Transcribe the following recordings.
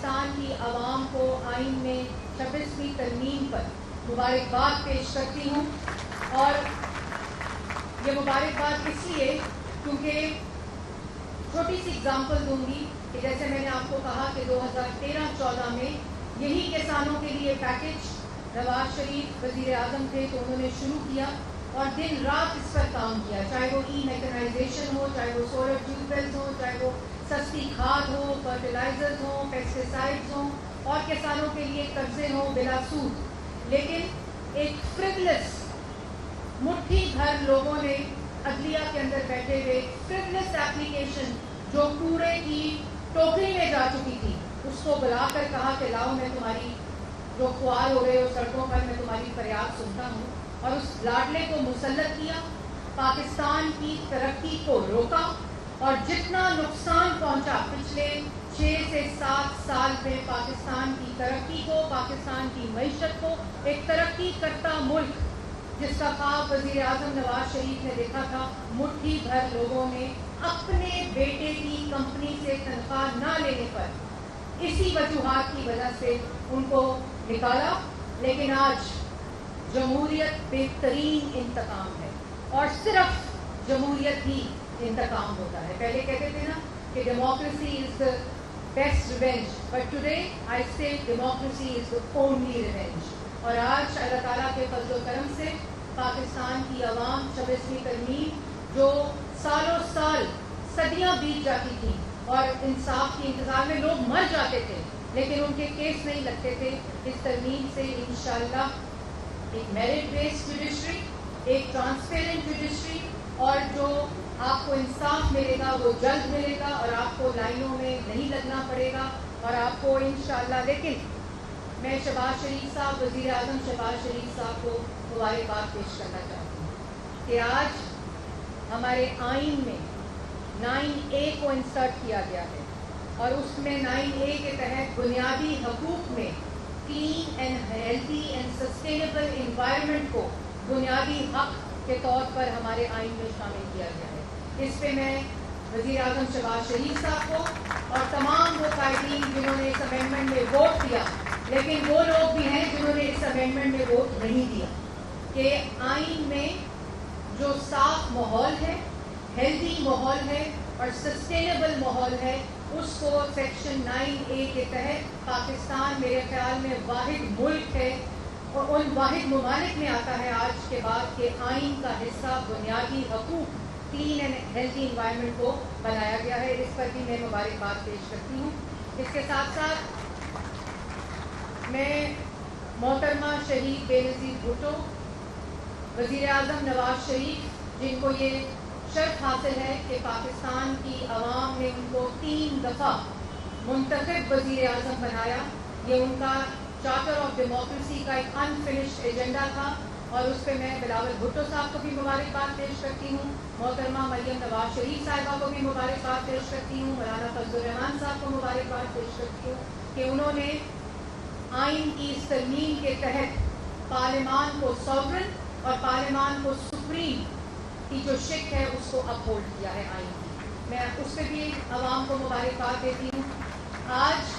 پاکستان کی عوام کو آئین میں 26ویں ترمیم پر مبارکباد پیش کرتی ہوں، اور یہ مبارکباد اس لیے کیونکہ چھوٹی سی اگزامپل دوں گی کہ جیسے میں نے آپ کو کہا کہ 2013-14 میں یہی کسانوں کے لیے پیکج نواز شریف وزیر اعظم تھے تو انہوں نے شروع کیا اور دن رات اس پر کام کیا، چاہے وہ ای میکنائزیشن ہو، چاہے وہ سولر ٹیوب ویلز ہوں، چاہے وہ سستی کھاد ہو، فرٹیلائزرز ہوں، پیسٹیسائڈز ہوں، اور کسانوں کے لیے قرضے ہوں بلا سود۔ لیکن ایک فریولس مٹھی بھر لوگوں نے عدلیہ کے اندر بیٹھے ہوئے فریولس ایپلیکیشن جو کوڑے کی ٹوکری میں جا چکی تھی اس کو بلا کر کہا کہ لاؤ میں تمہاری جو خوار ہو رہے ہو سڑکوں پر، میں تمہاری فریاد سنتا ہوں، اور اس لاڈلے کو مسلط کیا، پاکستان کی ترقی کو روکا، اور جتنا نقصان پہنچا پچھلے 6 سے 7 سال میں پاکستان کی ترقی کو، پاکستان کی معیشت کو، ایک ترقی کرتا ملک جس کا خواب وزیر اعظم نواز شریف نے دیکھا تھا، مٹھی بھر لوگوں نے اپنے بیٹے کی کمپنی سے تنخواہ نہ لینے پر اسی وجوہات کی وجہ سے ان کو نکالا۔ لیکن آج جمہوریت بہترین انتقام ہے، اور صرف جمہوریت ہی انتقام ہوتا ہے۔ پہلے کہتے تھے نا کہ democracy is the best revenge, but today I say democracy is the only revenge. اور آج اللہ تعالیٰ کے فضل و کرم سے پاکستان کی عوام 26ویں ترمیم جو سالوں سال صدیاں بیت جاتی تھیں اور انصاف کی انتظار میں لوگ مر جاتے تھے لیکن ان کے کیس نہیں لگتے تھے، اس ترمیم سے انشاءاللہ ایک میرٹ بیسڈ جوڈیشری، ایک ٹرانسپیرنٹ جوڈیشری، اور جو آپ کو انصاف ملے گا وہ جلد ملے گا، اور آپ کو لائنوں میں نہیں لگنا پڑے گا، اور آپ کو انشاءاللہ۔ لیکن میں شہباز شریف صاحب، وزیر اعظم شہباز شریف صاحب کو مبارکباد پیش کرنا چاہتی ہوں کہ آج ہمارے آئین میں 9A کو انسرٹ کیا گیا ہے، اور اس میں 9A کے تحت بنیادی حقوق میں clean and healthy and sustainable environment کو بنیادی حق کے طور پر ہمارے آئین میں شامل کیا گیا ہے۔ اس پہ میں وزیر اعظم شہباز شریف صاحب کو اور تمام وہ قائدین جنہوں نے اس امینڈمنٹ میں ووٹ دیا، لیکن وہ لوگ بھی ہیں جنہوں نے اس امینڈمنٹ میں ووٹ نہیں دیا، کہ آئین میں جو صاف ماحول ہے، ہیلدی ماحول ہے اور سسٹینیبل ماحول ہے، اس کو سیکشن 9A کے تحت پاکستان میرے خیال میں واحد ملک ہے اور ان واحد ممالک میں آتا ہے آج کے بعد کہ آئین کا حصہ بنیادی حقوق کلین اینڈ ہیلتھی انوائرمنٹ کو بنایا گیا ہے۔ اس پر بھی میں مبارکباد پیش کرتی ہوں۔ اس کے ساتھ ساتھ میں محترمہ شہید بے نظیر بھٹو، وزیر اعظم نواز شریف، جن کو یہ شرف حاصل ہے کہ پاکستان کی عوام نے ان کو 3 دفعہ منتخب وزیر اعظم بنایا، یہ ان کا چارٹر آف ڈیموکریسی کا ایک انفنشڈ ایجنڈا تھا، اور اس پہ میں بلاول بھٹو صاحب کو بھی مبارکباد پیش کرتی ہوں، محترمہ مریم نواز شریف صاحبہ کو بھی مبارکباد پیش کرتی ہوں، مولانا فضل الرحمان صاحب کو مبارکباد پیش کرتی ہوں کہ انہوں نے آئین کی اس ترمیم کے تحت پارلیمان کو سوورن اور پارلیمان کو سپریم کی جو شک ہے اس کو اپہولڈ کیا ہے آئین کی۔ میں اس پہ بھی عوام کو مبارکباد دیتی ہوں۔ آج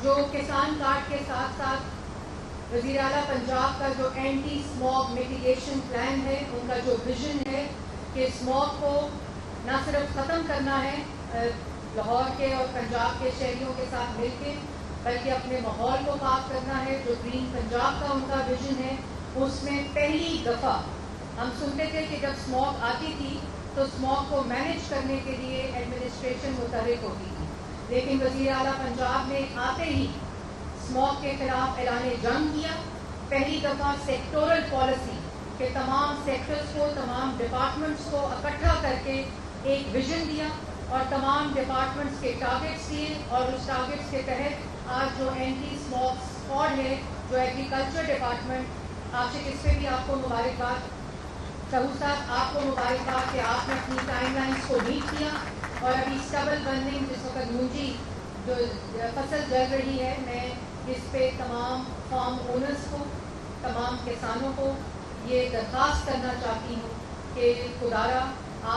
جو کسان کارڈ کے ساتھ ساتھ وزیر اعلیٰ پنجاب کا جو اینٹی اسموگ میٹیگیشن پلان ہے، ان کا جو ویژن ہے کہ اسموگ کو نہ صرف ختم کرنا ہے لاہور کے اور پنجاب کے شہریوں کے ساتھ مل کے، بلکہ اپنے ماحول کو پاک کرنا ہے، جو گرین پنجاب کا ان کا ویژن ہے، اس میں پہلی دفعہ ہم سنتے تھے کہ جب اسموگ آتی تھی تو اسموگ کو مینیج کرنے کے لیے ایڈمنسٹریشن متحرک ہوتی تھی، لیکن وزیر اعلیٰ پنجاب نے آتے ہی اسموگ کے خلاف اعلان جنگ کیا۔ پہلی دفعہ سیکٹورل پالیسی کہ تمام سیکٹرز کو، تمام ڈپارٹمنٹس کو اکٹھا کر کے ایک ویژن دیا اور تمام ڈپارٹمنٹس کے ٹارگیٹس دیے، اور اس ٹارگیٹس کے تحت آج جو اینٹی اسموگ اسکواڈ ہے، جو ایگریکلچر ڈپارٹمنٹ، عاشق اس پہ بھی آپ کو مبارکباد، سہو صاحب آپ کو مبارکباد کہ آپ نے اپنی ٹائم لائنس کو میٹ کیا، اور ابھی اسٹبل برننگ جس وقت مونجی جو فصل جل رہی ہے، میں اس پہ تمام فارم اونرز کو، تمام کسانوں کو یہ درخواست کرنا چاہتی ہوں کہ خدارا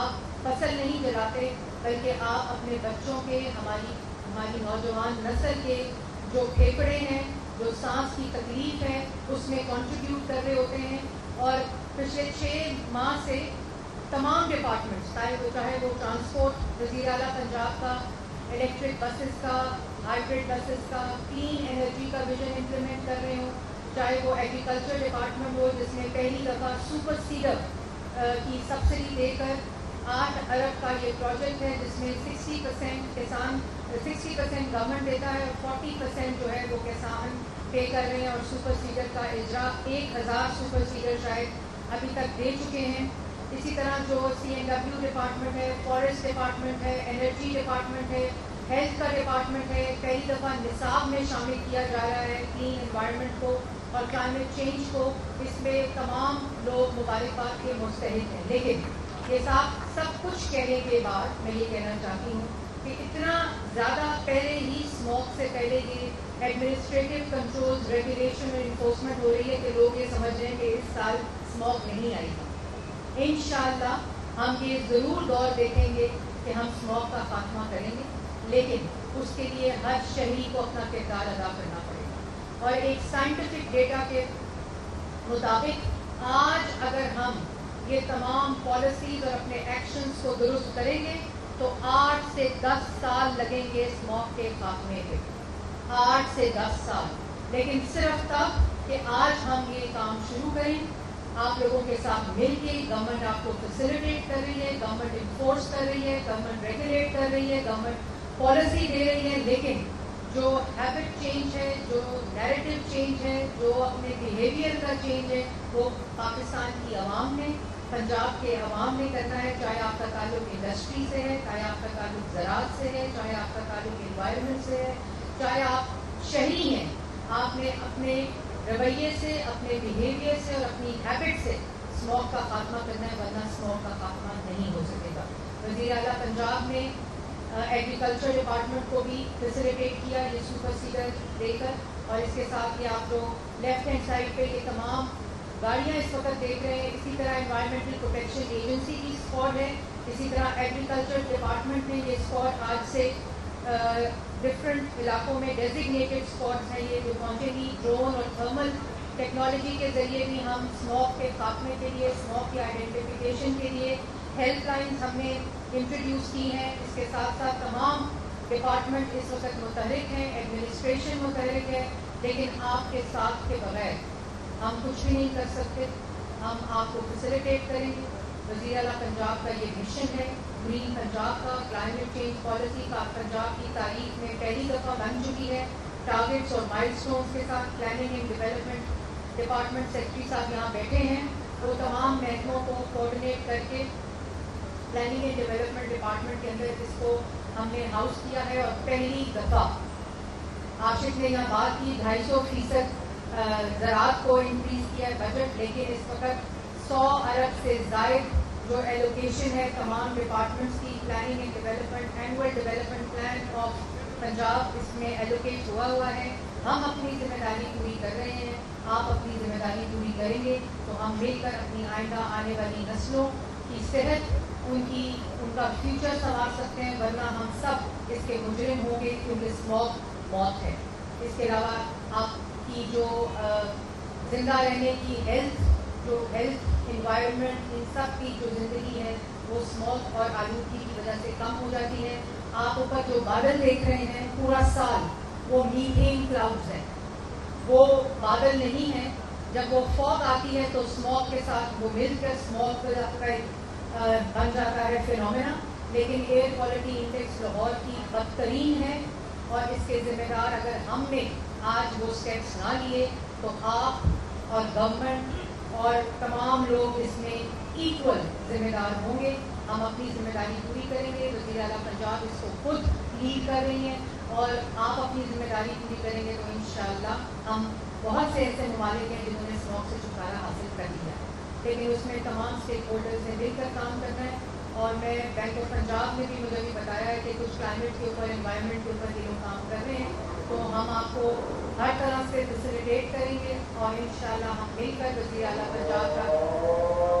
آپ فصل نہیں جلاتے بلکہ آپ اپنے بچوں کے، ہماری ہماری نوجوان نسل کے جو پھیپھڑے ہیں, جو سانس کی تکلیف ہے, اس میں کنٹریبیوٹ کر رہے ہوتے ہیں. اور پچھلے 6 ماہ سے تمام ڈپارٹمنٹس, چاہے وہ ٹرانسپورٹ وزیر اعلیٰ پنجاب کا, الیکٹرک بسز کا, ہائیبرڈ بسز کا, کلین انرجی کا ویژن امپلیمنٹ کر رہے ہوں, چاہے وہ ایگریکلچر ڈپارٹمنٹ ہو جس میں پہلی دفعہ سپر سیڈر کی سبسڈی دے کر 8 ارب کا یہ پروجیکٹ ہے, جس میں 60% کسان 60% گورنمنٹ دیتا ہے اور 40% جو ہے وہ کسان پے کر رہے ہیں. اور سپر سیڈر کا اجرا 1000 سپر سیڈر شاید ابھی تک دے چکے ہیں. اسی طرح جو CNW ڈپارٹمنٹ ہے, فارسٹ ڈپارٹمنٹ ہے, انرجی ڈپارٹمنٹ ہے, ہیلتھ کا ڈپارٹمنٹ ہے, پہلی دفعہ نصاب میں شامل کیا جا رہا ہے کلین انوائرمنٹ کو اور کلائمیٹ چینج کو. اس میں تمام لوگ مبارکباد کے مستحق ہیں. لیکن یہ سب کچھ کہنے کے بعد میں یہ کہنا چاہتی ہوں کہ اتنا زیادہ پہلے ہی اسموک سے پہلے یہ ایڈمنسٹریٹو کنٹرول, ریگولیشن اور انفورسمنٹ ہو رہی ہے کہ لوگ یہ سمجھ رہے ہیں کہ اس سال اسموک نہیں آئے گا. انشاءاللہ ہم یہ ضرور دور دیکھیں گے کہ ہم اسموک کا خاتمہ کریں گے, لیکن اس کے لیے ہر شہری کو اپنا کردار ادا کرنا پڑے گا. اور ایک سائنٹیفک ڈیٹا کے مطابق آج اگر ہم یہ تمام پالیسیز اور اپنے ایکشنز کو درست کریں گے تو 8 سے 10 سال لگیں گے اسموک کے خاتمے کے, 8 سے 10 سال. لیکن صرف تب کہ آج ہم یہ کام شروع کریں, آپ لوگوں کے ساتھ مل کے. گورنمنٹ آپ کو فیسیلیٹیٹ کر رہی ہے, گورنمنٹ انفورس کر رہی ہے, گورنمنٹ ریگولیٹ کر رہی ہے, گورنمنٹ پالیسی دے رہی ہے, لیکن جو ہیبٹ چینج ہے, جو نیریٹو چینج ہے, جو اپنے بیہیویئر کا چینج ہے, وہ پاکستان کی عوام نے, پنجاب کے عوام نے کرنا ہے. چاہے آپ کا تعلق انڈسٹری سے ہے, چاہے آپ کا تعلق زراعت سے ہے, چاہے آپ کا تعلق انوائرمنٹ سے ہے, چاہے آپ شہری ہیں, آپ نے اپنے رویے سے, اپنے بیہیویئر سے اور اپنی ہیبٹ سے اسموک کا خاتمہ کرنا ہے, ورنہ اسموک کا خاتمہ نہیں ہو سکے گا. وزیر اعلیٰ پنجاب نے ایگریکلچر ڈپارٹمنٹ کو بھی فیسیلیٹیٹ کیا یہ سپر سیڈر دے کر. اور اس کے ساتھ ہی آپ جو لیفٹ ہینڈ سائڈ پہ یہ تمام گاڑیاں اس وقت دیکھ رہے ہیں, اسی طرح انوائرمنٹل پروٹیکشن ایجنسی کی اسکواڈ ہے, اسی طرح ایگریکلچر ڈپارٹمنٹ میں یہ اسکواڈ آج سے ڈفرینٹ علاقوں میں ڈیزگنیٹڈ اسپاٹس ہیں یہ جو پہنچے گی. ڈرون اور تھرمل ٹیکنالوجی کے ذریعے بھی ہم اسموک کے خاتمے کے لیے, اسموک کی آئیڈینٹیفیکیشن کے لیے ہیلپ لائنز ہم نے انٹروڈیوس کی ہیں. اس کے ساتھ ساتھ تمام ڈپارٹمنٹ اس وقت متحرک ہیں, ایڈمنسٹریشن متحرک ہے, لیکن آپ کے ساتھ کے بغیر ہم کچھ بھی نہیں کر سکتے. ہم آپ کو فیسیلیٹیٹ کریں گے. وزیر اعلیٰ پنجاب کا یہ مشن ہے, گرین پنجاب کا, کلائمیٹ چینج پالیسی کا پنجاب کی تاریخ میں پہلی دفعہ بن چکی ہے. ٹارگیٹس اور مائل سٹونز کے ساتھ planning and development department secretary صاحب یہاں بیٹھے ہیں, وہ تمام محکموں کو کوآرڈینیٹ کر کے پلاننگ اینڈ ڈیولپمنٹ ڈپارٹمنٹ کے اندر اس کو ہم نے ہاؤس کیا ہے. اور پہلی دفعہ عاشق نے یہاں بات کی 250% زراعت کو انکریز کیا ہے بجٹ, لیکن اس وقت 100 ارب سے زائد جو ایلوکیشن ہے تمام ڈپارٹمنٹس کی planning and development annual development plan of Punjab اس میں ایلوکیٹ ہوا ہے. ہم اپنی ذمہ داری پوری کر رہے ہیں, آپ اپنی ذمہ داری پوری کریں گے تو ہم مل کر اپنی آئندہ آنے والی نسلوں کی صحت, ان کا فیوچر سنوار سکتے ہیں, ورنہ ہم سب اس کے مجرم ہوں گے کیونکہ اسموک موت ہے. اس کے علاوہ آپ کی جو زندہ رہنے کی ہیلتھ انوائرمنٹ ان سب کی جو زندگی ہے وہ اسموک اور آلودگی کی وجہ سے کم ہو جاتی ہے. آپ اوپر جو بادل دیکھ رہے ہیں پورا سال وہ میتھین کلاؤڈز ہیں, وہ بادل نہیں ہیں. جب وہ فوگ آتی ہے تو اسموک کے ساتھ وہ مل کر اسموک بن جاتا ہے فینومینا. لیکن ایئر کوالٹی انڈیکس لاہور کی بدترین ہے, اور اس کے ذمہ دار اگر ہم نے آج وہ اسٹیپس نہ لیے تو آپ اور گورنمنٹ اور تمام لوگ اس میں ایکول ذمہ دار ہوں گے. ہم اپنی ذمہ داری پوری کریں گے. وزیر اعلیٰ پنجاب اس کو خود لیڈ کر رہی ہیں, اور آپ اپنی ذمہ داری پوری کریں گے تو انشاءاللہ ہم بہت سے ایسے ممالک ہیں جنہوں نے اسموک سے چھٹکارا حاصل کر لیا ہے, لیکن اس میں تمام اسٹیک ہولڈرز نے مل کر کام کرنا ہے. اور میں بینک آف پنجاب نے بھی مجھے بھی بتایا ہے کہ کچھ کلائمیٹ کے اوپر, انوائرمنٹ کے اوپر یہ لوگ کام کر رہے ہیں, تو ہم آپ کو ہر طرح سے فیسیلیٹیٹ کریں گے, اور انشاءاللہ ہم مل کر وزیر اعلیٰ پنجاب کا